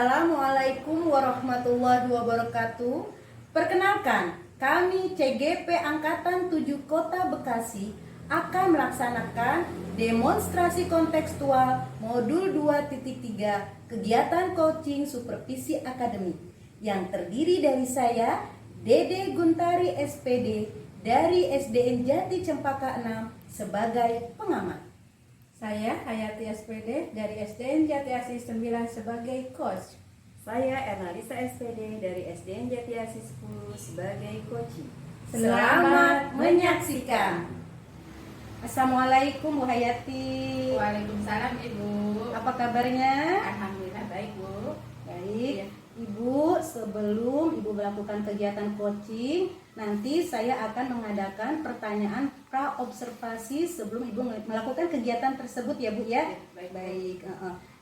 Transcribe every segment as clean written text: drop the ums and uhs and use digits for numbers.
Assalamualaikum warahmatullahi wabarakatuh. Perkenalkan, kami CGP Angkatan 7 Kota Bekasi akan melaksanakan demonstrasi kontekstual modul 2.3 kegiatan coaching supervisi akademik yang terdiri dari saya, Dede Guntari SPD dari SDN Jati Cempaka 6 sebagai pengamat. Saya Hayati SPD dari SDN Jati Asih 9 sebagai coach. Saya Ernalisa SPD dari SDN Jati Asih 10 sebagai coach. Selamat menyaksikan. Assalamualaikum Bu Hayati. Waalaikumsalam Ibu. Apa kabarnya? Alhamdulillah baik Bu. Baik. Ya. Ibu, sebelum Ibu melakukan kegiatan coaching, nanti saya akan mengadakan pertanyaan pra-observasi sebelum Ibu melakukan kegiatan tersebut ya Bu ya. Baik.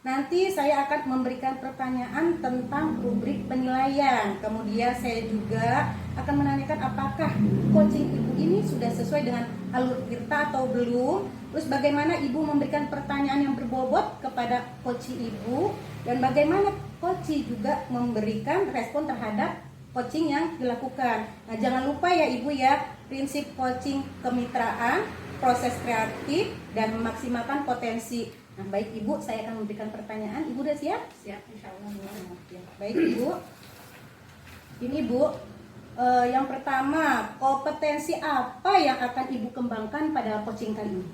Nanti saya akan memberikan pertanyaan tentang rubrik penilaian. Kemudian saya juga akan menanyakan apakah coaching Ibu ini sudah sesuai dengan alur tirta atau belum. Terus bagaimana Ibu memberikan pertanyaan yang berbobot kepada coaching Ibu, dan bagaimana coaching juga memberikan respon terhadap coaching yang dilakukan. Nah, jangan lupa ya Ibu ya, prinsip coaching kemitraan, proses kreatif, dan memaksimalkan potensi. Nah, baik Ibu, saya akan memberikan pertanyaan. Ibu udah siap? Siap, insya Allah. Baik Ibu. Ini Bu, yang pertama, kompetensi apa yang akan Ibu kembangkan pada coaching kali ini?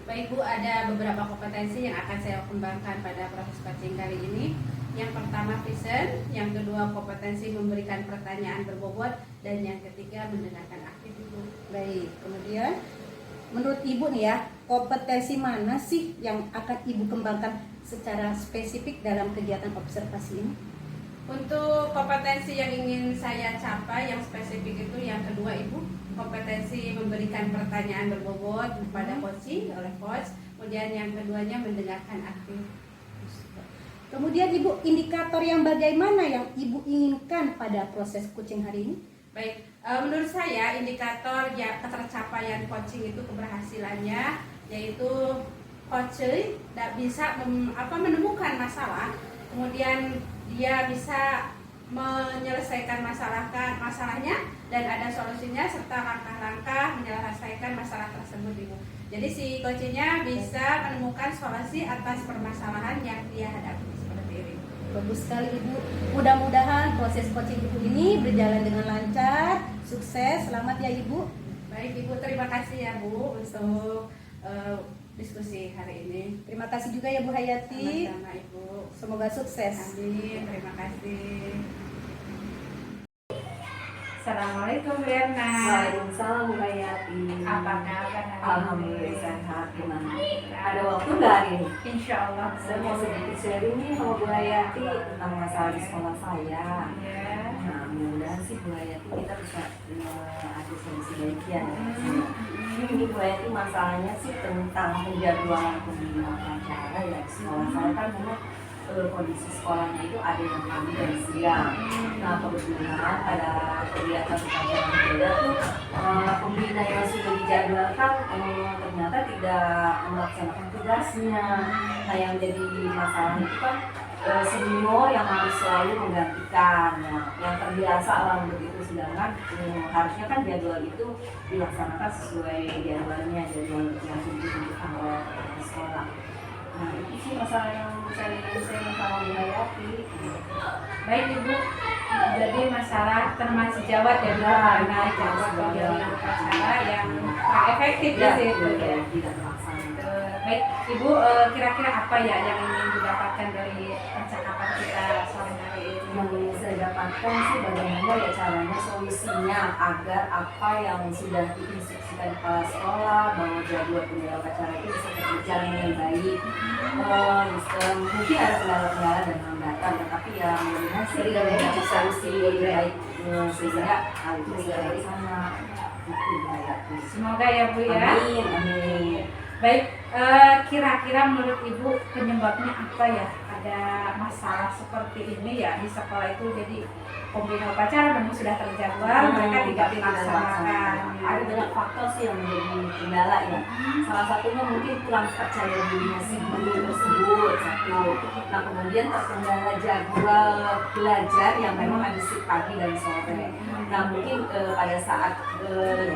Baik Bu, ada beberapa kompetensi yang akan saya kembangkan pada proses coaching kali ini. Yang pertama present, yang kedua kompetensi memberikan pertanyaan berbobot, dan yang ketiga mendengarkan aktif Ibu. Baik, kemudian menurut Ibu nih ya, kompetensi mana sih yang akan Ibu kembangkan secara spesifik dalam kegiatan observasi ini? Untuk kompetensi yang ingin saya capai yang spesifik itu yang kedua Ibu, kompetensi memberikan pertanyaan berbobot kepada coaching oleh coach. Kemudian yang keduanya mendengarkan aktif. Kemudian Ibu, indikator yang bagaimana yang Ibu inginkan pada proses coaching hari ini? Baik, menurut saya indikator ya ketercapaian coaching itu keberhasilannya yaitu coaching bisa menemukan masalah, kemudian dia bisa menyelesaikan masalahnya dan ada solusinya serta langkah-langkah menyelesaikan masalah tersebut Ibu. Jadi si coachingnya bisa menemukan solusi atas permasalahan yang dia hadapi seperti ini. Bagus sekali Ibu. Mudah-mudahan proses coaching Ibu ini berjalan dengan lancar, sukses, selamat ya Ibu. Baik Ibu, terima kasih ya Bu untuk diskusi hari ini. Terima kasih juga ya Bu Hayati. Sama-sama Ibu. Semoga sukses. Amin, terima kasih. Assalamualaikum Bu Erna. Waalaikumsalam Bu Hayati. Apa kabar? Alhamdulillah sehat. Gimana? Ada waktu nggak hari ini? Insya Allah. Saya mau sedikit sharing nih sama Bu Hayati tentang masalah di sekolah saya. Ya. Nah, mudah-mudahan sih Bu Hayati kita bisa ada solusi baiknya. Ini Bu Hayati masalahnya sih tentang penjadwalan pembina acara ya di sekolah saya kan memang kondisi sekolahnya itu ada yang pagi dan siang. Nah, kebetulan ada kegiatan upacara berbeda tuh pembina yang sudah dijadwalkan ternyata tidak melaksanakan tugasnya. Nah, yang jadi masalah itu kan senior yang harus selalu menggantikan. Nah, yang terbiasa orang begitu, sedangkan harusnya kan jadwal itu dilaksanakan sesuai jadwalnya, jadwal yang sudah ditentukan oleh sekolah. Nah, itu sih masalah yang saya sama Bu Hayati. Baik Ibu, jadi masalah teman sejawat ya Bu, karena jawab bagian upacara yang efektif di situ ya. Tidak terlaksana. Baik Ibu, kira-kira apa ya yang ingin didapatkan dari percakapan kita sore hari ini? Yang ingin saya dapatkan sih bagaimana ya caranya solusinya agar apa yang sudah diinstruksikan kepala sekolah bahwa jadwal penyelenggara acara itu bisa berjalan dengan baik. Mungkin ada kendala-kendala dan hambatan, tetapi ya mudah-mudahan sih ada solusi baik sehingga hal itu bisa terlaksana. Semoga ya Bu ya. Amin, amin. Baik, Kira-kira menurut Ibu penyebabnya apa ya? Ada masalah seperti ini ya di sekolah itu, jadi pembina upacara memang sudah terjadwal, mereka tidak dilaksanakan. Ada banyak faktor sih yang menjadi kendala ya. Salah satunya mungkin kurang percaya dirinya si guru tersebut satu. Nah kemudian terkendala jadwal belajar yang memang ada shift pagi dan sore. Nah mungkin pada saat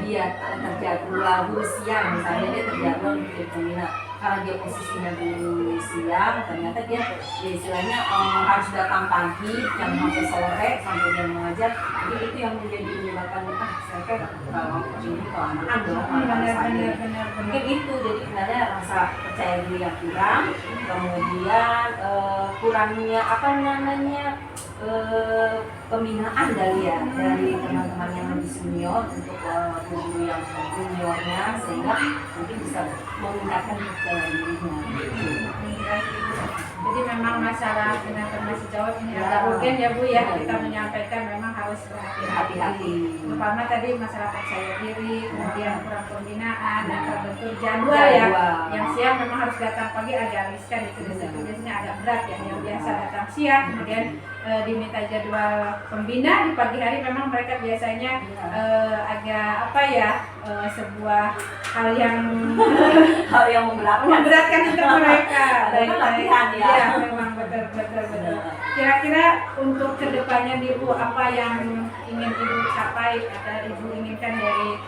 dia terjadwal guru siang, misalnya dia terjadwal di pembina, karena dia posisinya dulu siang, ternyata dia ya istilahnya harus datang pagi jam sampai sore sampai dia mengajar. Jadi itu yang menjadi menyebabkan saya kayak kalau ini kelamaan dong mungkin itu. Jadi sebenarnya rasa percaya diri yang kurang, kemudian kurangnya apa namanya pembinaan dari teman-teman yang lebih senior untuk guru yang juniornya, sehingga mungkin bisa meningkatkan percaya dirinya. Jadi memang masalah penanganan masih jawab ini agak urgen ya Bu ya, kita menyampaikan memang harus berhati-hati. Terutama tadi masalah percaya diri, kemudian kurang pembinaan dan terbentur jadwal ya. Yang siang memang harus datang pagi, agak riskan itu biasanya agak berat ya. Yang biasa datang siang kemudian diminta jadwal pembina di pagi hari, memang mereka biasanya agak apa ya, sebuah hal yang memberatkan untuk mereka. Latihan ya. Ya, memang betul. Kira-kira untuk kedepannya nih Bu, apa yang ingin Ibu capai atau Ibu inginkan dari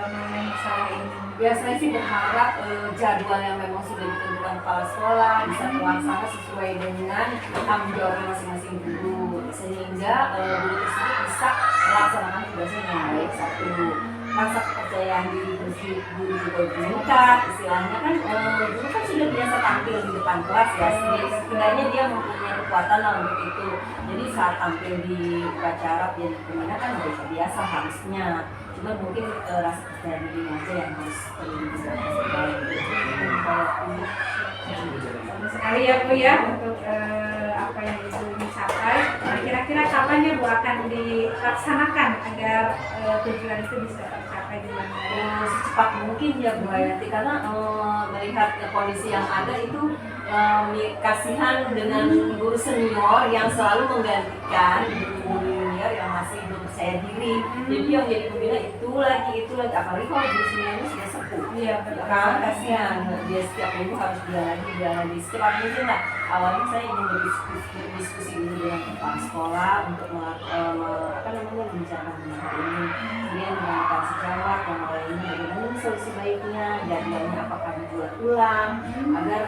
mengenai masalah ini? Biasanya sih berharap jadwal yang memang sudah ditentukan kepala sekolah bisa terlaksana sesuai dengan tanggung jawab masing-masing guru, sehingga guru tersebut bisa melaksanakan tugasnya dengan baik. Satu, rasa kepercayaan diri guru juga meningkat. Istilahnya kan guru kan sudah biasa tampil di depan kelas ya, setidaknya dia mempunyai kekuatan lah untuk itu. Jadi saat tampil di upacara dia pembina kan udah biasa harusnya, cuma mungkin rasa percaya diri aja yang harus Sekali ya Bu ya untuk apa yang Ibu ingin capai. Nah, kira-kira kapan ya Bu akan dilaksanakan agar tujuan itu bisa tercapai dengan baik? Secepat mungkin ya Bu Hayati, karena melihat kondisi yang ada itu kasihan dengan guru senior yang selalu menggantikan guru junior yang masih belum percaya diri. Jadi yang jadi pembina itu lagi, apalagi kalau guru seniornya sudah sepuh. Iya, Kan kasihan dia setiap minggu harus dia lagi. Secepat mungkin lah. Awalnya saya ingin berdiskusi dulu dengan kepala sekolah untuk membicarakan tentang ini. Kemudian dengan kepala sejawat yang lainnya, bagaimana solusi baiknya, jadwalnya apakah dibuat ulang agar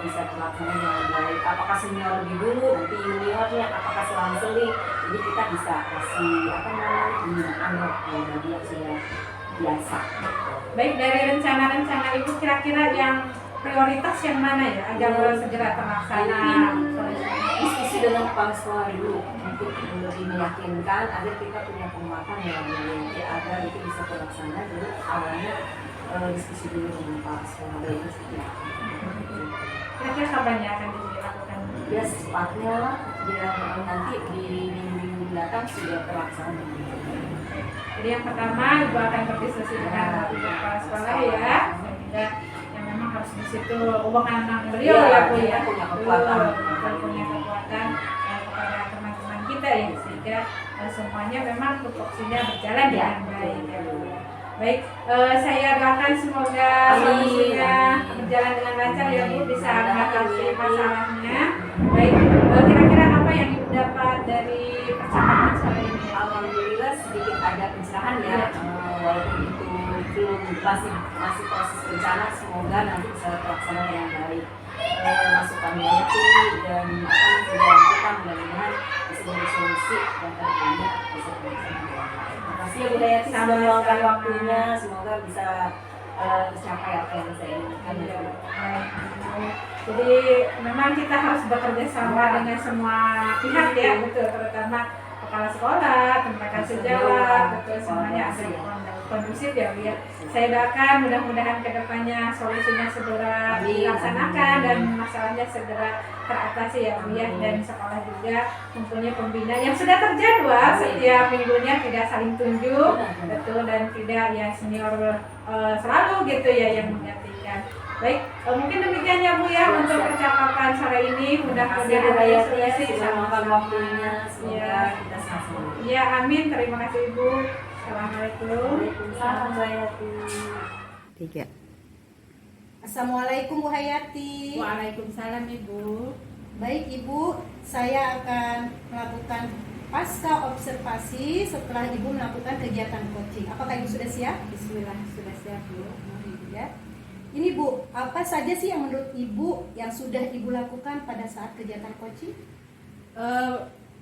bisa terlaksana dengan baik. Apakah senior lebih dulu, nanti juniornya, apakah selang-seling. Jadi kita bisa kasih pembinaan bagi yang sudah biasa. Baik, dari rencana-rencana Ibu kira-kira yang prioritas yang mana ya agar segera terlaksana? Diskusi dengan kepala sekolah dulu untuk lebih meyakinkan agar kita punya penguatan yang lebih agar itu bisa terlaksana. Jadi awalnya diskusi dulu dengan kepala sekolah baik seperti apa. Kira-kira kapan ya akan dilakukan? Ya secepatnya lah, biar nanti di minggu mendatang sudah terlaksana. Jadi yang pertama Ibu akan berdiskusi dengan Ibu kepala sekolah ya, sehingga yang memang harus di situ wewenang beliau ya Bu ya, punya kekuatan kepada teman-teman kita ya, sehingga semuanya memang tupoksinya berjalan dengan baik ya Bu. Baik, saya doakan semoga solusinya berjalan dengan lancar ya Bu, bisa mengatasi masalahnya. Baik, kira-kira apa yang Ibu dapat dari percakapan sore ini? Alhamdulillah sedikit ada pencerahan ya, walaupun itu belum masih proses rencana, semoga nanti bisa terlaksana dengan baik. Masukannya itu dan sudah kita mudah-mudahan bisa jadi solusi dan tentunya bisa terlaksana. Terima kasih ya Bu Dayati sudah meluangkan waktunya, semoga bisa tercapai apa yang saya inginkan. Jadi memang kita harus bekerja sama dengan semua pihak ya, betul, terutama kepala sekolah, tenaga sejawat, betul, semuanya ada kondusif ya Bu ya. Saya doakan mudah-mudahan kedepannya solusinya segera dilaksanakan dan masalahnya segera teratasi ya Bu ya, dan sekolah juga mempunyai pembina yang sudah terjadwal setiap minggunya, tidak saling tunjuk, betul, dan tidak ya senior selalu gitu ya yang menggantikan. Baik, mungkin demikian ya Bu ya untuk percakapan sore ini. Mudah-mudahan Bu Hayati solusi sudah meluangkan sama-sama. waktunya. Semoga Iya. kita sama-sama. Ya, amin. Terima kasih Ibu. Assalamualaikum. Waalaikumsalam Bu Hayati. 3. Assalamualaikum Bu Hayati. Waalaikumsalam Ibu. Baik Ibu, saya akan melakukan pasca observasi setelah Ibu melakukan kegiatan coaching. Apakah Ibu sudah siap? Bismillah, sudah siap Bu. Mari Ibu ya. Ini Bu, apa saja sih yang menurut Ibu yang sudah Ibu lakukan pada saat kegiatan coaching?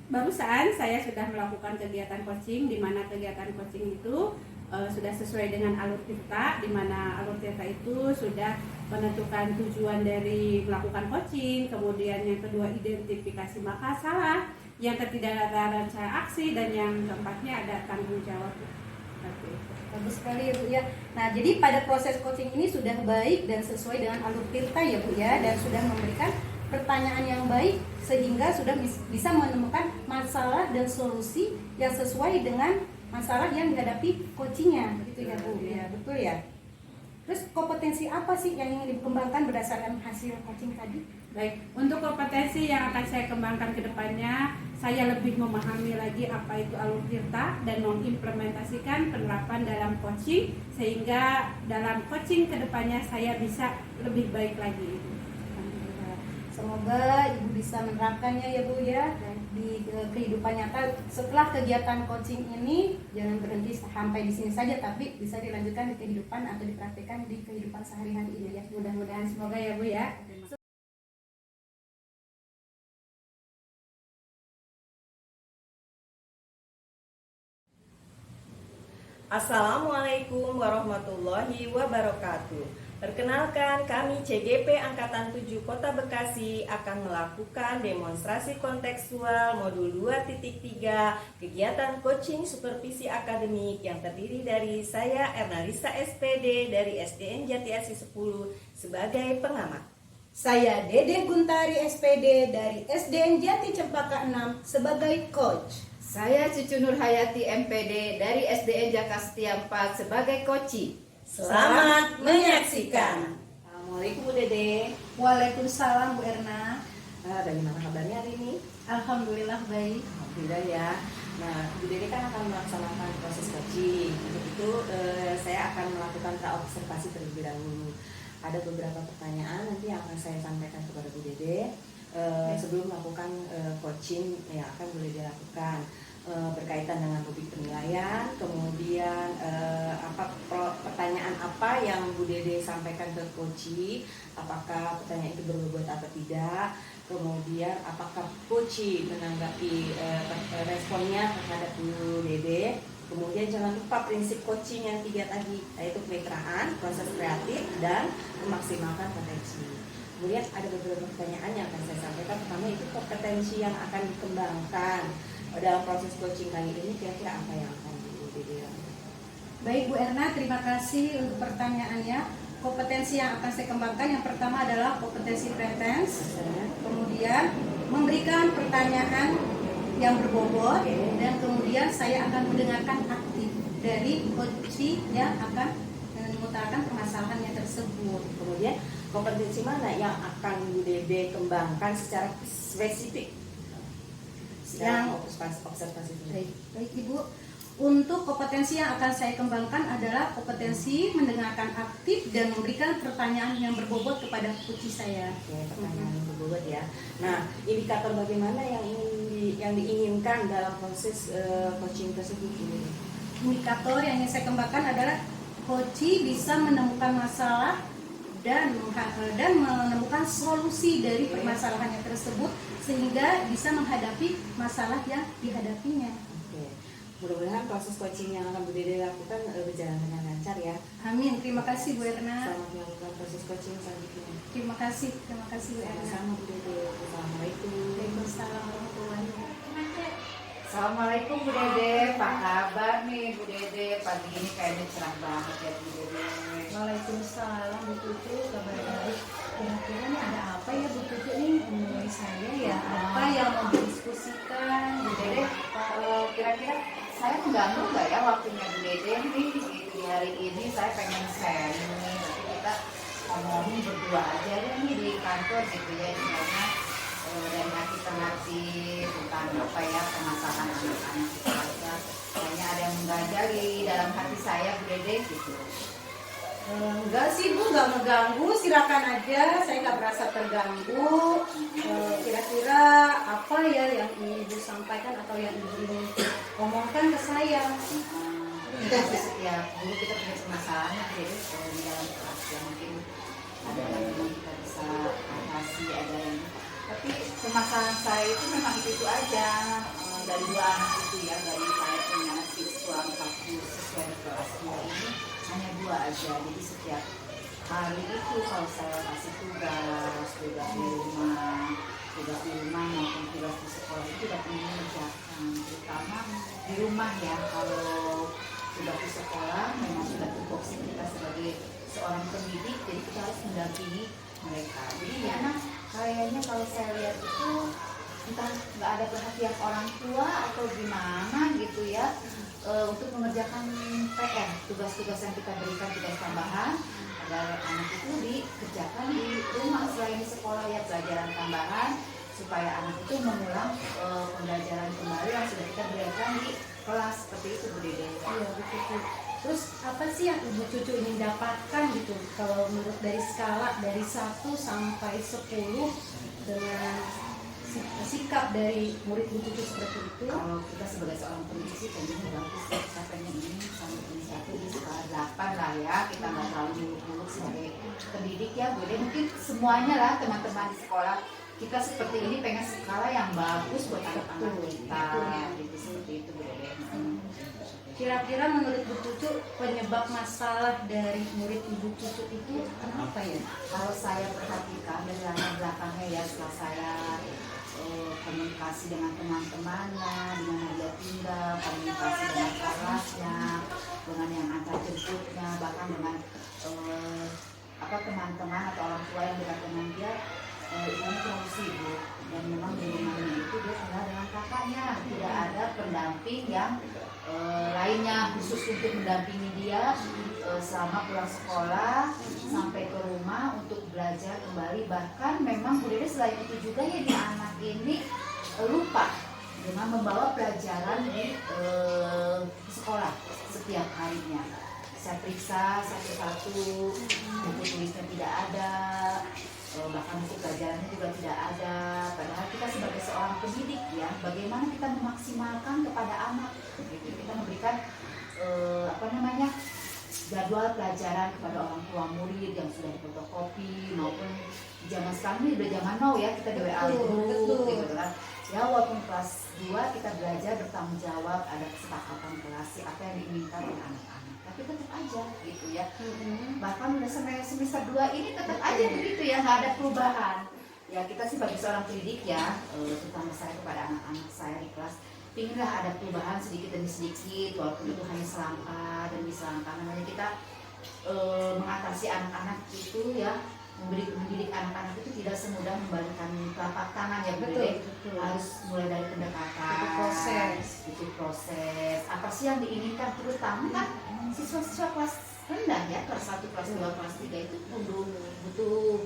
Barusan saya sudah melakukan kegiatan coaching, di mana kegiatan coaching itu sudah sesuai dengan alur tirta, di mana alur tirta itu sudah menentukan tujuan dari melakukan coaching, kemudian yang kedua identifikasi masalah, yang ketiga ada rencana aksi, dan yang keempatnya ada tanggung jawab. Seperti itu. Bagus sekali ya Bu ya. Nah jadi pada proses coaching ini sudah baik dan sesuai dengan alur tirta ya Bu ya, dan sudah memberikan pertanyaan yang baik sehingga sudah bisa menemukan masalah dan solusi yang sesuai dengan masalah yang dihadapi coachingnya, gitu ya Bu. Ya betul ya. Terus kompetensi apa sih yang ingin dikembangkan berdasarkan hasil coaching tadi? Baik, untuk kompetensi yang akan saya kembangkan ke depannya, saya lebih memahami lagi apa itu alur tirta dan mengimplementasikan penerapan dalam coaching, sehingga dalam coaching ke depannya saya bisa lebih baik lagi. Semoga Ibu bisa menerapkannya ya Bu ya di kehidupan nyata. Setelah kegiatan coaching ini jangan berhenti sampai di sini saja, tapi bisa dilanjutkan di kehidupan atau dipraktikkan di kehidupan sehari-hari ini ya. Mudah-mudahan semoga ya Bu ya. Assalamualaikum warahmatullahi wabarakatuh. Perkenalkan, kami CGP Angkatan 7 Kota Bekasi akan melakukan demonstrasi kontekstual modul 2.3 kegiatan coaching supervisi akademik yang terdiri dari saya Ernalisa SPD dari SDN Jati Asih 10 sebagai pengamat. Saya Dede Guntari SPD dari SDN Jati Cempaka 6 sebagai coach. Saya Cucu Nur Hayati MPD dari SDN Jakastia 4 sebagai coach. Selamat menyaksikan. Assalamualaikum Bu Dede. Waalaikumsalam Bu Erna. Bagaimana kabarnya hari ini? Alhamdulillah baik. Alhamdulillah ya. Nah, Bu Dede kan akan melaksanakan proses coaching. Untuk itu saya akan melakukan observasi terlebih dahulu. Ada beberapa pertanyaan nanti yang akan saya sampaikan kepada Bu Dede. Sebelum melakukan coaching yang akan boleh dilakukan berkaitan dengan topik penilaian, kemudian pertanyaan apa yang Bu Dede sampaikan ke coaching, apakah pertanyaan itu berbobot atau tidak, kemudian apakah coaching menanggapi responnya terhadap Bu Dede. Kemudian jangan lupa prinsip coaching yang 3 tadi, yaitu kemitraan, proses kreatif, dan memaksimalkan potensi. Kemudian ada beberapa pertanyaan yang akan saya sampaikan. Pertama itu kompetensi yang akan dikembangkan dalam proses coaching kali ini, kira-kira apa yang akan Bu Dede lakukan? Baik Bu Erna, terima kasih untuk pertanyaannya. Kompetensi yang akan saya kembangkan yang pertama adalah kompetensi pretens, kemudian memberikan pertanyaan yang berbobot, dan kemudian saya akan mendengarkan aktif dari coaching yang akan mengutarakan permasalahannya tersebut. Kemudian kompetensi mana yang akan Bu Dede kembangkan secara spesifik Yang observasi baik Ibu. Untuk kompetensi yang akan saya kembangkan adalah kompetensi mendengarkan aktif dan memberikan pertanyaan yang berbobot kepada coach saya. Oke, pertanyaan yang berbobot ya. Nah, indikator bagaimana yang diinginkan dalam proses coaching tersebut? Indikator yang ingin saya kembangkan adalah coach bisa menemukan masalah dan menemukan solusi dari permasalahannya tersebut sehingga bisa menghadapi masalah yang dihadapinya. Oke. Mudah-mudahan proses coaching yang akan Bu Dede lakukan berjalan dengan lancar ya. Amin. Terima kasih Bu Erna. Selamat melakukan proses coaching selanjutnya. Terima kasih Bu Erna. Sama Bu Dede. Assalamualaikum. Waalaikumsalam warahmatullahi wabarakatuh. Assalamualaikum Bu Dede, apa kabar nih Bu Dede? Pagi ini kayaknya cerah banget ya Bu Dede. Waalaikumsalam Bu Cucu, kabar baik. Kira-kira nih ada apa ya Bu Cucu nih mengenai saya ya? Apa yang mau didiskusikan? Bu Dede, kira-kira saya mengganggu nggak ya waktunya Bu Dede nih? Gitu, di hari ini saya pengen sharing nih, nanti kita ngomongin dua aja deh nih di kantor gitu ya, misalnya dari hati ke hati tentang apa ya permasalahan anak-anak itu aja. Kayaknya ada yang mengganjal di dalam hati saya Bu Dede gitu. Enggak sih Bu, nggak mengganggu, silakan aja, saya nggak merasa terganggu. Kira-kira apa ya yang ingin Ibu sampaikan atau yang Ibu ingin omongkan ke saya? Kita setiap guru kita punya permasalahan jadi di dalam kelas yang mungkin ada yang memang kita bisa atasi, ada yang tapi permasalahan saya itu memang itu aja dari dua anak itu ya, dari saya punya siswa 40 siswa di kelas 2 ini hanya dua aja, jadi setiap hari itu kalau saya kasih tugas di rumah maupun tugas di sekolah itu tidak pernah mengerjakan, terutama di rumah ya. Kalau tugas di sekolah memang sudah tupoksi kita sebagai seorang pendidik, jadi kita harus mendampingi mereka. Jadi ya kayaknya kalau saya lihat itu entah nggak ada perhatian orang tua atau gimana gitu ya, untuk mengerjakan PR, tugas-tugas yang kita berikan, tugas tambahan agar anak itu dikerjakan di rumah selain di sekolah ya, pelajaran tambahan supaya anak itu mengulang pembelajaran kembali yang sudah kita berikan di kelas, seperti itu Bu Dede. Iya betul. Terus apa sih yang Ibu Cucu ingin dapatkan gitu? Kalau menurut dari skala dari 1 sampai 10 dengan sikap dari murid Ibu Cucu seperti itu? Kalau kita sebagai seorang pendidik sih tentunya bagus ya, kita pengen ini sampai ini 1 di skala 8 lah ya, kita nggak terlalu muluk-muluk sebagai pendidik ya Bu Dede. Mungkin semuanya lah teman-teman di sekolah kita seperti ini pengen skala yang bagus buat anak-anak kita, gitu seperti itu Bu Dede. Kira-kira menurut Bu Cucu penyebab masalah dari murid Ibu Cucu itu kenapa ya? Kalau saya perhatikan dari latar belakangnya ya, setelah saya komunikasi dengan teman-temannya, di mana dia tinggal, komunikasi dengan kelasnya, dengan yang antar jemputnya, bahkan dengan teman-teman atau orang tua yang dekat dengan dia, ini terlalu sibuk, dan memang di rumahnya itu dia tinggal dengan kakaknya, tidak ada pendamping yang lainnya khusus untuk mendampingi dia selama pulang sekolah sampai ke rumah untuk belajar kembali. Bahkan memang Bu Dede selain itu juga ya, di anak ini lupa dengan membawa pelajaran di sekolah setiap harinya. Saya periksa satu-satu, buku tulisnya tidak ada, bahkan buku pelajarannya juga tidak ada. Padahal kita sebagai seorang pendidik ya, bagaimana kita memaksimalkan kepada anak, gitu. Kita memberikan jadwal pelajaran kepada orang tua murid yang sudah difotokopi, maupun di zaman sekarang ini udah zaman now ya, kita di WA group gitu kan ya. Walaupun kelas 2 kita belajar bertanggung jawab, ada kesepakatan kelas apa yang diinginkan oleh anak-anak, tapi tetap aja gitu ya. Bahkan udah sampai semester 2 ini tetap aja begitu ya, nggak ada perubahan ya. Kita sih sebagai seorang pendidik ya, terutama saya kepada anak-anak saya di kelas, pinginlah ada perubahan sedikit demi sedikit, walaupun itu hanya selangkah demi selangkah. Namanya kita mengatasi anak-anak itu ya, mendidik anak-anak itu tidak semudah membalikan telapak tangan ya, betul. Harus mulai dari pendekatan, itu proses. Apa sih yang diinginkan, terutama kan siswa-siswa kelas rendah ya, kelas 1, kelas 2, kelas 3 itu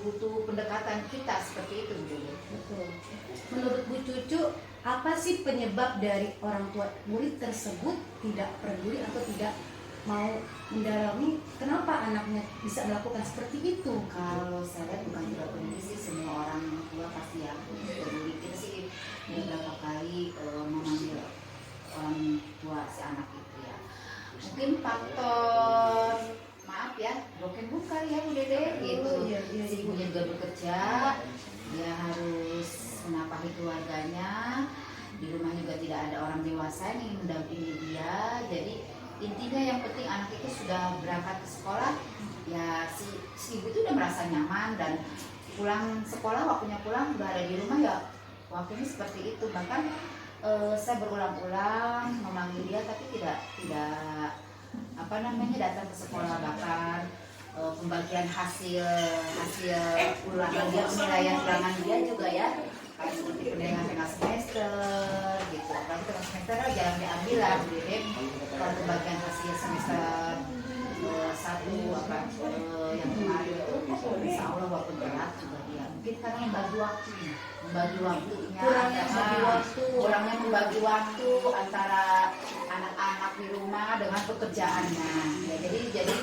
butuh pendekatan kita seperti itu. Betul. Menurut Bu Cucu, apa sih penyebab dari orang tua murid tersebut tidak peduli atau tidak mau mendalami kenapa anaknya bisa melakukan seperti itu? Kalau saya lihat bukan juga peduli sih, semua orang tua pasti ya peduli. Kita sih beberapa kali memanggil orang tua si anak itu ya. Mungkin faktor maaf ya, broken home kali ya Bu Dede gitu. Si ibunya juga bekerja, dia harus menafkahi keluarganya, di rumah juga tidak ada orang dewasa yang mendampingi dia. Jadi intinya yang penting anak itu sudah berangkat ke sekolah ya, si ibu itu udah merasa nyaman, dan pulang sekolah, waktunya pulang udah ada di rumah ya, waktunya seperti itu. Bahkan saya berulang-ulang memanggil dia tapi tidak datang ke sekolah. Bahkan pembagian hasil ulangan dia, penilaian ulangan dia juga ya, kayak seperti penilaian tengah semester gitu. Apalagi tengah semester jarang diambil lah Bu Dede. Kalau pembagian hasil semester satu yang kemarin itu insya Allah walaupun berat juga dia mungkin karena membagi waktunya kurangnya membagi waktu antara anak-anak di rumah dengan pekerjaannya ya, jadi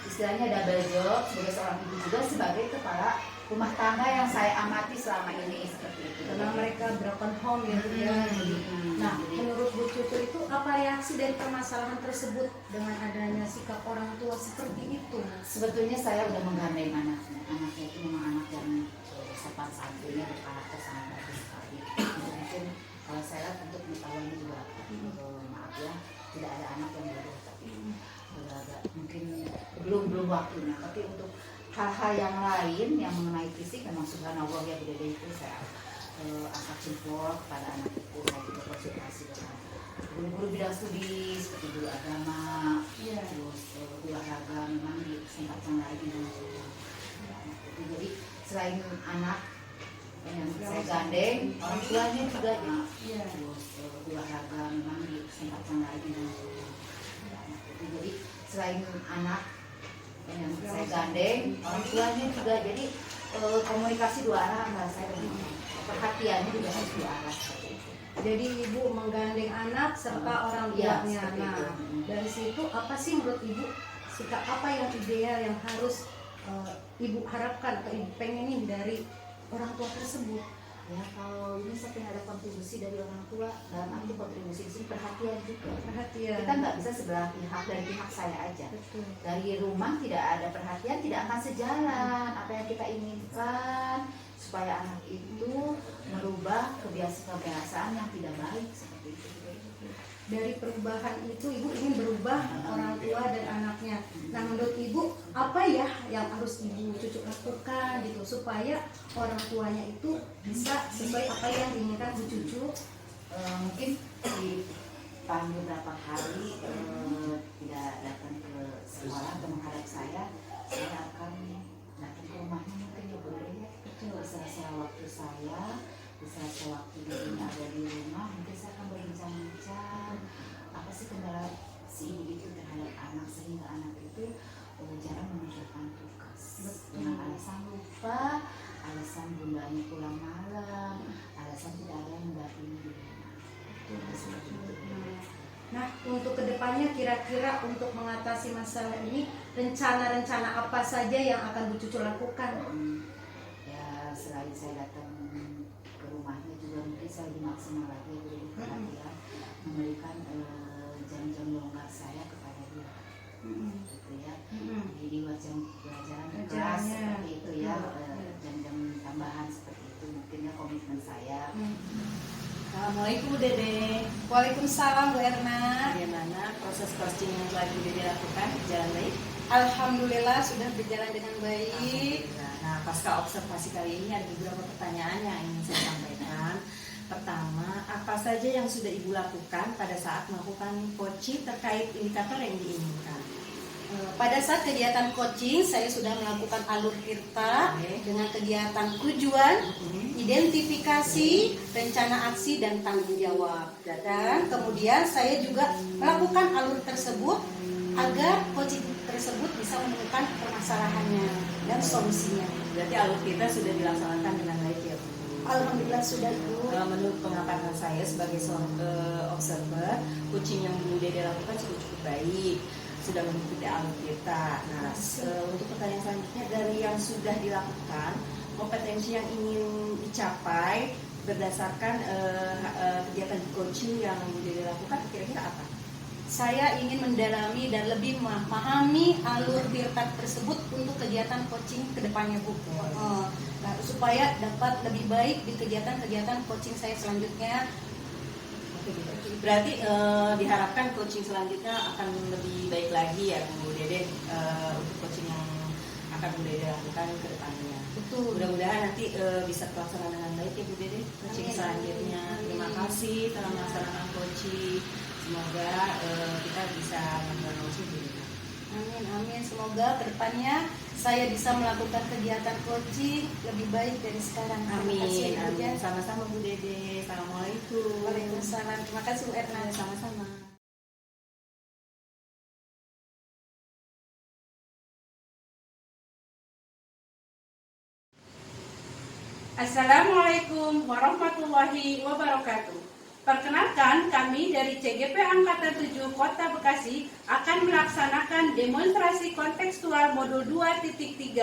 istilahnya double job sebagai seorang ibu juga sebagai kepala rumah tangga yang saya amati selama ini seperti itu. Karena mereka broken home ya Bu ya. Nah, menurut Bu Cucu itu apa reaksi dari permasalahan tersebut dengan adanya sikap orang tua seperti itu? Sebetulnya saya udah menggandeng anaknya itu memang anak yang sopan santunnya berkarakter sangat bagus sekali. Mungkin kalau saya untuk mengetahui juga maaf ya tidak ada anak yang bodoh tapi agak mungkin belum waktunya. Tapi untuk hal-hal yang lain yang mengenai fisik memang subhanallah ya Bu Dede itu saya angkat jempol kepada anak itu. Saya juga konsultasi dengan guru-guru bidang studi seperti guru agama, terus guru olahraga memang di tempat yang lain jadi selain anak yang saya gandeng orang tuanya juga terus guru olahraga memang di tempat yang lain jadi selain anak yang saya gandeng orang tuanya juga jadi komunikasi dua arah antara saya dan perhatiannya juga harus dua arah. Jadi ibu menggandeng anak serta orang tuanya. Nah, dari situ apa sih menurut ibu sikap apa yang ideal yang harus ibu harapkan atau ibu pengenin dari orang tua tersebut? Ya kalau ini saya pengen ada kontribusi dari orang tua dalam arti kontribusi di sini perhatian juga. Perhatian. Kita nggak bisa sebelah pihak dari pihak saya aja. Betul. Dari rumah tidak ada perhatian tidak akan sejalan apa yang kita inginkan supaya anak itu merubah kebiasaan yang tidak baik seperti itu. Dari perubahan itu ibu ingin berubah orang tua dan anaknya. Nah menurut ibu apa ya yang harus ibu Cucu lakukan gitu supaya orang tuanya itu bisa sesuai apa yang diinginkan Bu Cucu? Mungkin dipanggil berapa kali tidak datang ke sekolah atau menghadap saya akan datang ke rumahnya mungkin ya boleh ya. Bisa waktu saya bisa waktu ini ada di rumah mungkin saya akan berbincang-bincang apa sih kendala si ibu itu terhadap anak sehingga anak itu jarang menunjukkan tugas dengan alasan lupa, alasan bundanya pulang malam, alasan tidak ada yang mendampingi di rumah. Nah untuk kedepannya kira-kira untuk mengatasi masalah ini rencana-rencana apa saja yang akan Bu Cucu lakukan? Ya selain saya datang ke rumahnya juga mungkin saya lebih maksimal lagi beri perhatian memberikan jam-jam longgar saya kepada dia gitu ya jadi buat jam pelajaran di kelas seperti itu ya jam-jam tambahan seperti itu mungkin ya komitmen saya. Assalamualaikum Bu Dede. Waalaikumsalam Bu Erna. Bagaimana proses coaching yang telah Bu Dede lakukan berjalan baik? Alhamdulillah sudah berjalan dengan baik. Nah, pasca observasi kali ini ada beberapa pertanyaan yang ingin saya sampaikan. Pertama, apa saja yang sudah Ibu lakukan pada saat melakukan coaching terkait indikator yang diinginkan? Pada saat kegiatan coaching, saya sudah melakukan alur tirta dengan kegiatan tujuan, identifikasi, rencana aksi, dan tanggung jawab. Dan kemudian saya juga melakukan alur tersebut agar coaching tersebut bisa menemukan permasalahannya dan solusinya. Berarti alur kita sudah dilaksanakan dengan baik ya Bu? Alhamdulillah sudah Bu. Menurut pengamatan saya sebagai seorang observer, coaching yang Bu Dede lakukan sudah cukup baik, sudah mengikuti alur kita. Nah, untuk pertanyaan selanjutnya dari yang sudah dilakukan, kompetensi yang ingin dicapai berdasarkan kegiatan coaching yang Bu Dede lakukan kira-kira apa? Saya ingin mendalami dan lebih memahami alur tirta tersebut untuk kegiatan coaching kedepannya Bu. Nah, supaya dapat lebih baik di kegiatan-kegiatan coaching saya selanjutnya. Berarti diharapkan coaching selanjutnya akan lebih baik lagi ya Bu Dede untuk coaching yang akan Bu Dede lakukan ke depannya. Betul. Mudah-mudahan nanti bisa terlaksana dengan baik ya Bu Dede coaching selanjutnya. Terima kasih telah melaksanakan coaching. Semoga kita bisa melakukan coaching. Amin, amin. Semoga kedepannya saya bisa melakukan kegiatan coaching lebih baik dari sekarang. Amin, Terima kasih, Bu. amin. Sama-sama Bu Dede. Assalamualaikum. Waalaikumsalam. Terima kasih Bu Erna. Sama-sama. Assalamualaikum warahmatullahi wabarakatuh. Perkenalkan, kami dari CGP Angkatan 7 Kota Bekasi akan melaksanakan demonstrasi kontekstual modul 2.3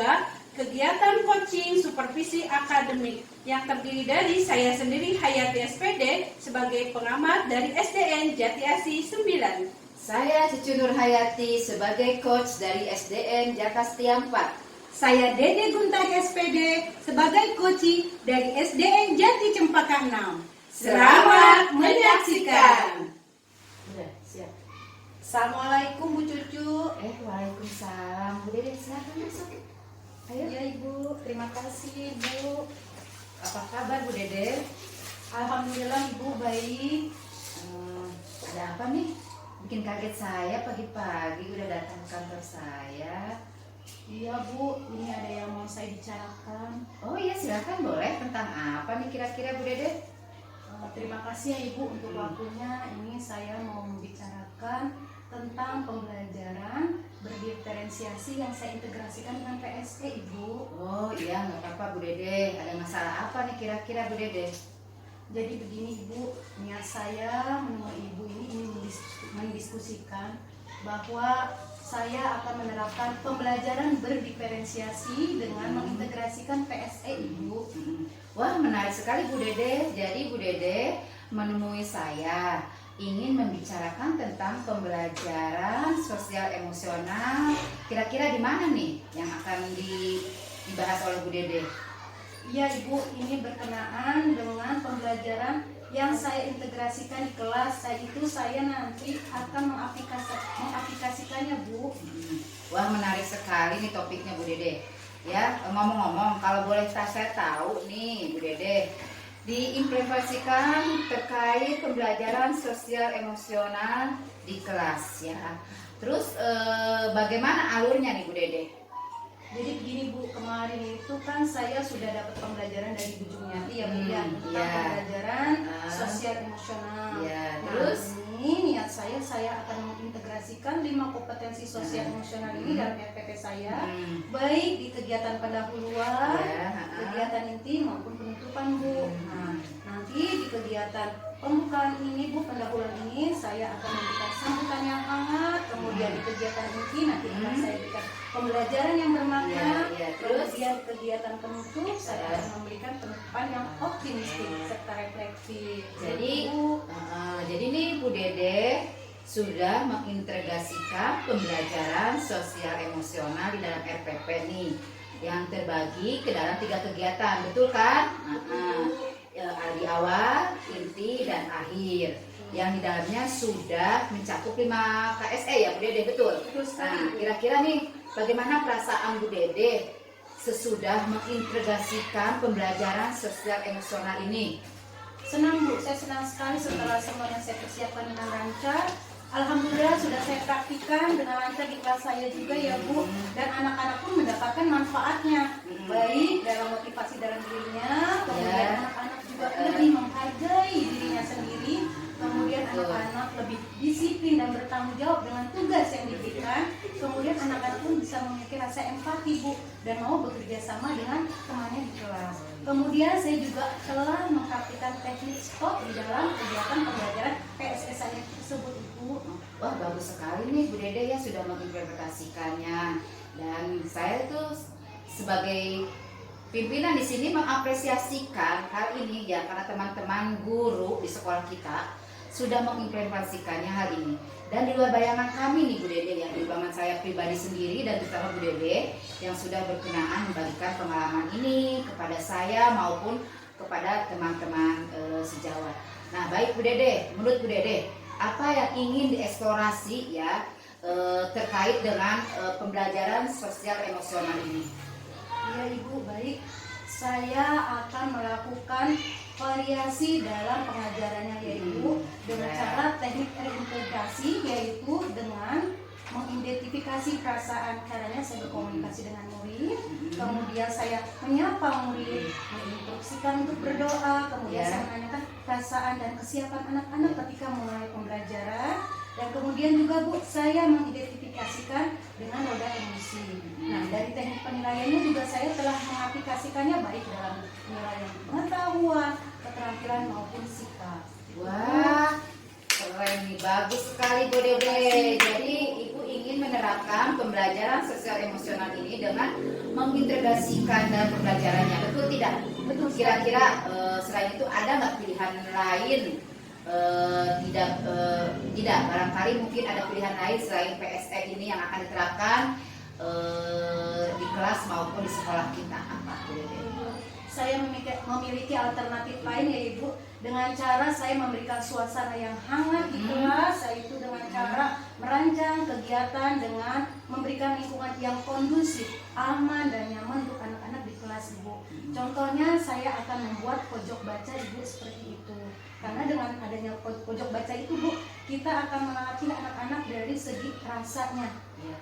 kegiatan coaching supervisi akademik yang terdiri dari saya sendiri Hayati SPD sebagai pengamat dari SDN Jati Asih 9. Saya Cucu Nur Hayati sebagai coach dari SDN Jakastia 4. Saya Dede Guntari SPD sebagai coaching dari SDN Jati Cempaka 6. Selamat menyaksikan. Udah, siap. Assalamualaikum Bu Cucu. Waalaikumsalam. Bu Dede, silakan masuk. Ayo. Ya Ibu, terima kasih Bu. Apa kabar Bu Dede? Alhamdulillah Ibu baik. Ada apa nih? Bikin kaget saya pagi-pagi udah datang ke kantor saya. Iya Bu, ini ada yang mau saya bicarakan. Oh iya, silakan, boleh. Tentang apa nih kira-kira Bu Dede? Terima kasih ya Ibu untuk waktunya. Ini saya mau membicarakan tentang pembelajaran berdiferensiasi yang saya integrasikan dengan PSE Ibu. Oh iya, nggak apa-apa Bu Dede. Ada masalah apa nih kira-kira Bu Dede? Jadi begini Ibu, niat saya menemui Ibu ini ingin mendiskusikan bahwa saya akan menerapkan pembelajaran berdiferensiasi dengan mengintegrasikan PSE Ibu. Wah, menarik sekali Bu Dede. Jadi Bu Dede menemui saya ingin membicarakan tentang pembelajaran sosial emosional. Kira-kira di mana nih yang akan dibahas oleh Bu Dede? Iya Ibu, ini berkenaan dengan pembelajaran yang saya integrasikan di kelas. Saya nanti akan mengaplikasikannya Bu. Wah, menarik sekali nih topiknya Bu Dede. Ya, ngomong-ngomong, kalau boleh saya tahu nih Bu Dede, diimplementasikan terkait pembelajaran sosial emosional di kelas ya. Terus bagaimana alurnya nih Bu Dede? Jadi begini Bu, kemarin itu kan saya sudah dapat pembelajaran dari Bu Jumiati ya Bu ya, tentang pembelajaran sosial emosional. Ya, Nah, terus ini niat saya akan mengintegrasikan 5 kompetensi sosial emosional ini dalam RPP saya, baik di kegiatan pendahuluan, kegiatan inti maupun penutupan Bu. Nah, nanti di kegiatan pembukaan ini Bu, pendahuluan ini saya akan memberikan sambutan yang hangat, kemudian di kegiatan inti nanti akan saya berikan pembelajaran yang bermakna, kemudian kegiatan penutup saya akan memberikan penutupan yang optimistik serta refleksif. Jadi jadi nih Bu Dede sudah mengintegrasikan pembelajaran sosial emosional di dalam RPP nih yang terbagi ke dalam 3 kegiatan, betul kan? Di awal, inti, dan akhir. Yang di dalamnya sudah mencakup 5 KSE ya Bu Dede, betul? Nah, kira-kira nih bagaimana perasaan Bu Dede sesudah mengintegrasikan pembelajaran sosial emosional ini? Senang Bu, saya senang sekali setelah semuanya saya persiapkan dengan lancar. Alhamdulillah sudah saya praktikan dengan lancar di kelas saya juga ya Bu. Dan anak-anak pun mendapatkan manfaatnya, baik dalam motivasi dalam dirinya, kemudian anak-anak juga lebih menghargai dirinya sendiri, kemudian anak-anak lebih disiplin dan bertanggung jawab dengan tugas yang diberikan, kemudian anak-anak pun bisa memiliki rasa empati Bu dan mau bekerja sama dengan temannya di kelas. Kemudian saya juga telah mempraktikkan teknik STOP di dalam kegiatan pembelajaran PSE saya tersebut Ibu. Wah, bagus sekali nih Bu Dede ya sudah mengimplementasikannya. Dan saya tuh sebagai pimpinan di sini mengapresiasikan hal ini ya, karena teman-teman guru di sekolah kita sudah mengimplementasikannya hal ini. Dan di luar bayangan kami nih Bu Dede ya, di bayangan saya pribadi sendiri dan terutama Bu Dede yang sudah berkenan membagikan pengalaman ini kepada saya maupun kepada teman-teman sejawat. Nah, baik Bu Dede, menurut Bu Dede, apa yang ingin dieksplorasi ya terkait dengan pembelajaran sosial emosional ini? Iya Ibu, baik. Saya akan melakukan variasi dalam pengajarannya yaitu dengan cara teknik reintegrasi, yaitu dengan mengidentifikasi perasaan. Caranya saya berkomunikasi dengan murid, kemudian saya menyapa murid, menginstruksikan untuk berdoa, kemudian saya menanyakan perasaan dan kesiapan anak-anak ketika mulai pembelajaran. Dan kemudian juga Bu, saya mengidentifikasikan dengan roda emosi. Nah, dari teknik penilaiannya juga saya telah mengaplikasikannya baik dalam penilaian pengetahuan, keterampilan maupun sikap. Wah, keren nih, bagus sekali Bu Dede. Jadi Ibu ingin menerapkan pembelajaran sosial emosional ini dengan mengintegrasikan dalam pembelajarannya, betul tidak? Betul. Kira-kira selain itu ada nggak pilihan lain? Tidak, barangkali mungkin ada pilihan lain selain PSE ini yang akan diterapkan di kelas maupun di sekolah kita, apa Bu Dede? Saya memiliki alternatif lain ya Ibu, dengan cara saya memberikan suasana yang hangat di kelas, yaitu dengan cara merancang kegiatan dengan memberikan lingkungan yang kondusif, aman dan nyaman untuk anak-anak di kelas Ibu. Contohnya saya akan membuat pojok baca Ibu seperti itu. Karena dengan adanya pojok baca itu Bu, kita akan melatih anak-anak dari segi rasanya,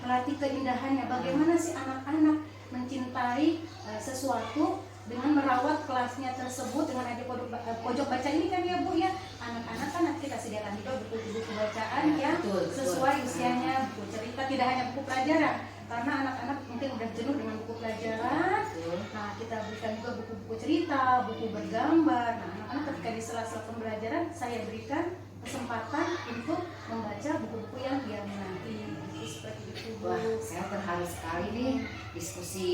melatih keindahannya. Bagaimana sih anak-anak mencintai sesuatu dengan merawat kelasnya tersebut dengan ada pojok baca ini kan ya Bu ya. Anak-anak kan kita sediakan juga buku-buku bacaan yang sesuai usianya, buku cerita, tidak hanya buku pelajaran. Karena anak-anak mungkin udah jenuh dengan buku pelajaran. Nah, kita berikan juga buku-buku cerita, buku bergambar. Nah, anak-anak ketika di sela-sela pembelajaran saya berikan kesempatan untuk membaca buku-buku yang dia minati. Seperti itu Bu. Wah, saya terharu sekali nih diskusi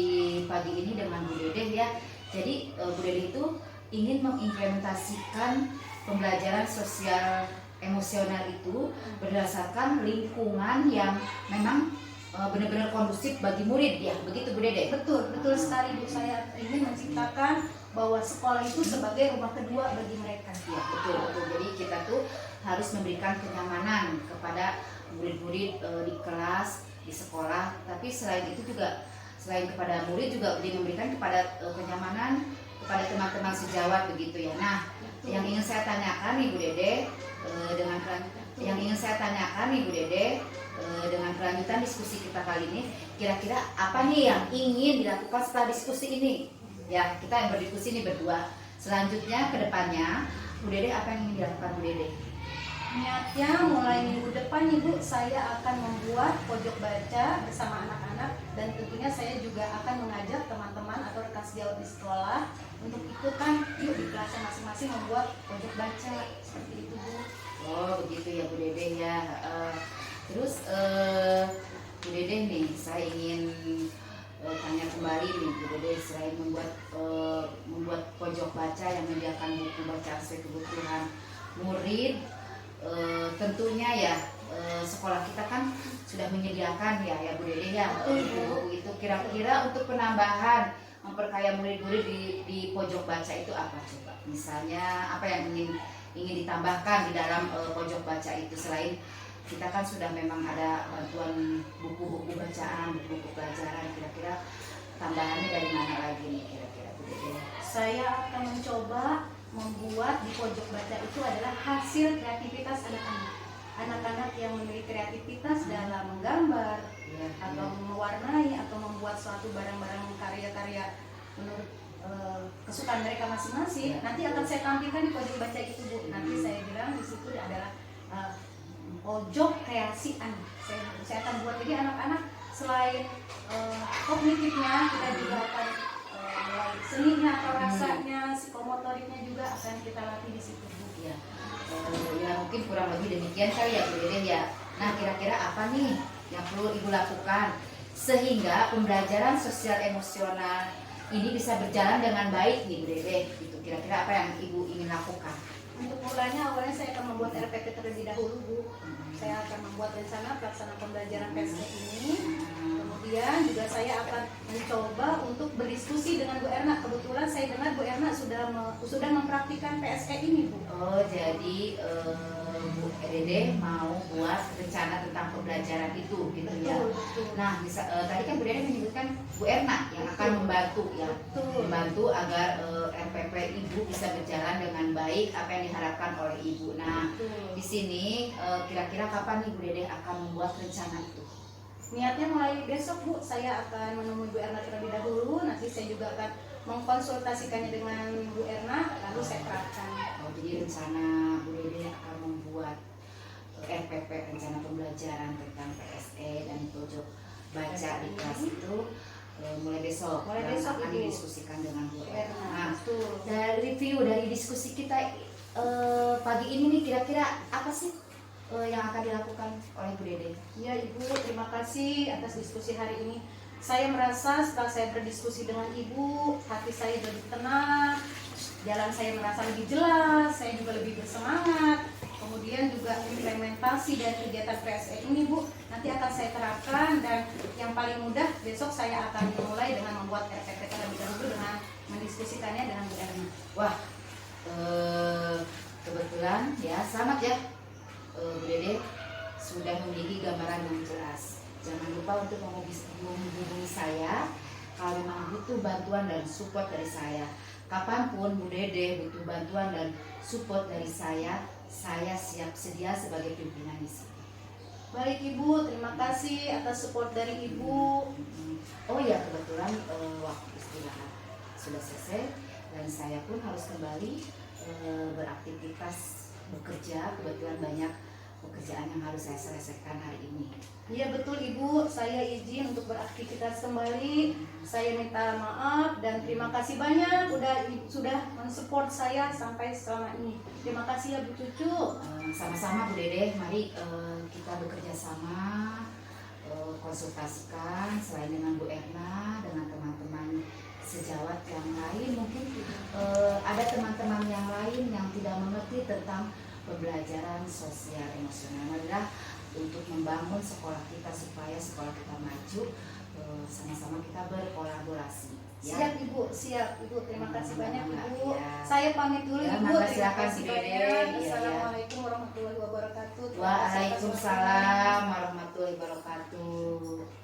pagi ini dengan Bu Dede ya. Jadi Bu Dede itu ingin mengimplementasikan pembelajaran sosial emosional itu berdasarkan lingkungan yang memang benar-benar kondusif bagi murid ya, begitu Bu Dede? Betul sekali Bu. Saya ingin menciptakan bahwa sekolah itu sebagai rumah kedua bagi mereka. Ya, betul. Jadi kita tuh harus memberikan kenyamanan kepada murid-murid di kelas, di sekolah. Tapi selain itu juga, selain kepada murid juga memberikan kepada kenyamanan kepada teman-teman sejawat begitu ya. Nah, yang ingin saya tanyakan nih Bu Dede dengan kelanjutan diskusi kita kali ini, kira-kira apa nih yang ingin dilakukan setelah diskusi ini? Ya, kita yang berdiskusi ini berdua. Selanjutnya ke depannya, Bu Dede apa yang ingin dilakukan Bu Dede? Niatnya mulai minggu depan Ibu, saya akan membuat pojok baca bersama anak-anak, dan tentunya saya juga akan mengajak teman-teman atau rekan sejawat di sekolah untuk ikutan yuk di kelasnya masing-masing membuat pojok baca seperti itu Bu. Oh begitu ya Bu Dede ya. Terus Bu Dede nih, saya ingin tanya kembali nih Bu Dede, selain membuat pojok baca yang menyediakan buku bacaan sesuai kebutuhan murid, tentunya ya sekolah kita kan sudah menyediakan ya Bu Dede ya buku-buku itu. Kira-kira untuk penambahan memperkaya murid-murid di pojok baca itu apa coba? Misalnya apa yang ingin ditambahkan di dalam pojok baca itu, selain kita kan sudah memang ada bantuan buku-buku bacaan, buku-buku pelajaran, kira-kira tambahannya dari mana lagi nih kira-kira Bu Dede? Saya akan mencoba membuat di pojok baca itu adalah hasil kreativitas anak-anak. Anak-anak yang memiliki kreativitas dalam menggambar atau mewarnai atau membuat suatu barang-barang karya-karya menurut kesukaan mereka masing-masing, nanti akan saya tampilkan di pojok baca itu Bu. Nanti saya bilang di situ adalah pojok kreasi anak. Saya akan buat, jadi anak-anak selain kognitifnya, kita juga akan mulai seninya atau rasanya, psikomotoriknya juga akan kita latih di situ Bu. Ya, ya mungkin kurang lebih demikian kali ya Bu Dede ya. Nah kira-kira apa nih yang perlu Ibu lakukan sehingga pembelajaran sosial emosional ini bisa berjalan dengan baik nih Bu Dede? Gitu. Kira-kira apa yang Ibu ingin lakukan? Untuk mulanya, awalnya saya akan membuat RPP terlebih dahulu Bu. Saya akan membuat rencana pelaksanaan pembelajaran PSE ini. Kemudian juga saya akan mencoba untuk berdiskusi dengan Bu Erna. Kebetulan saya dengar Bu Erna sudah mempraktikkan PSE ini Bu. Oh jadi Bu Dede mau buat rencana tentang pembelajaran itu gitu ya. Betul. Nah tadi kan Bu Dede menyebutkan Bu Erna yang akan membantu ya, membantu agar RPP Ibu bisa berjalan dengan baik apa yang diharapkan oleh Ibu. Nah di sini kira-kira kapan nih Bu Dede akan membuat rencana itu? Niatnya mulai besok Bu, saya akan menemui Bu Erna terlebih dahulu. Nanti saya juga akan mengkonsultasikannya dengan Bu Erna, lalu saya terapkan. Oh, jadi rencana Bu Dede akan membuat RPP RPP rencana pembelajaran tentang PSE dan pojok baca di kelas itu mulai besok. Mulai dan besok, akan Ibu. didiskusikan dengan Bu Erna. Nah, Betul. dari review dari diskusi kita pagi ini nih kira-kira apa sih yang akan dilakukan oleh Bu Dede? Ya Ibu, terima kasih atas diskusi hari ini. Saya merasa setelah saya berdiskusi dengan Ibu, hati saya lebih tenang, jalan saya merasa lebih jelas, saya juga lebih bersemangat. Kemudian juga implementasi dari kegiatan PSE ini Bu, nanti akan saya terapkan, dan yang paling mudah besok saya akan mulai dengan membuat RPP terlebih dahulu dengan mendiskusikannya dengan Bu Erna. Wah, kebetulan ya selamat ya Bu Dede sudah memiliki gambaran yang jelas. Jangan lupa untuk menghubungi saya kalau memang butuh bantuan dan support dari saya. Kapanpun Bu Dede butuh bantuan dan support dari saya siap sedia sebagai pimpinan di sini. Baik Ibu, terima kasih atas support dari Ibu. Oh ya, kebetulan waktu istirahat sudah selesai dan saya pun harus kembali beraktivitas bekerja. Kebetulan banyak pekerjaan yang harus saya selesaikan hari ini. Iya betul Ibu, saya izin untuk beraktivitas kembali. Saya minta maaf dan terima kasih banyak sudah mensupport saya sampai selama ini. Terima kasih ya Bu Cucu. Sama-sama Bu Dede, mari kita bekerja sama, konsultasikan selain dengan Bu Erna, dengan teman-teman sejawat yang lain. Mungkin ada teman-teman yang lain yang tidak mengerti tentang pembelajaran sosial emosional. Adalah untuk membangun sekolah kita supaya sekolah kita maju, sama-sama kita berkolaborasi. Ya. Siap Ibu, siap Ibu. Terima kasih banyak Ibu. Ya. Saya pamit dulu Ya, Ibu. mangga, Terima silakan, kasih Bu Dede. banyak. Iya, iya. Assalamualaikum warahmatullahi wabarakatuh. Waalaikumsalam warahmatullahi wabarakatuh.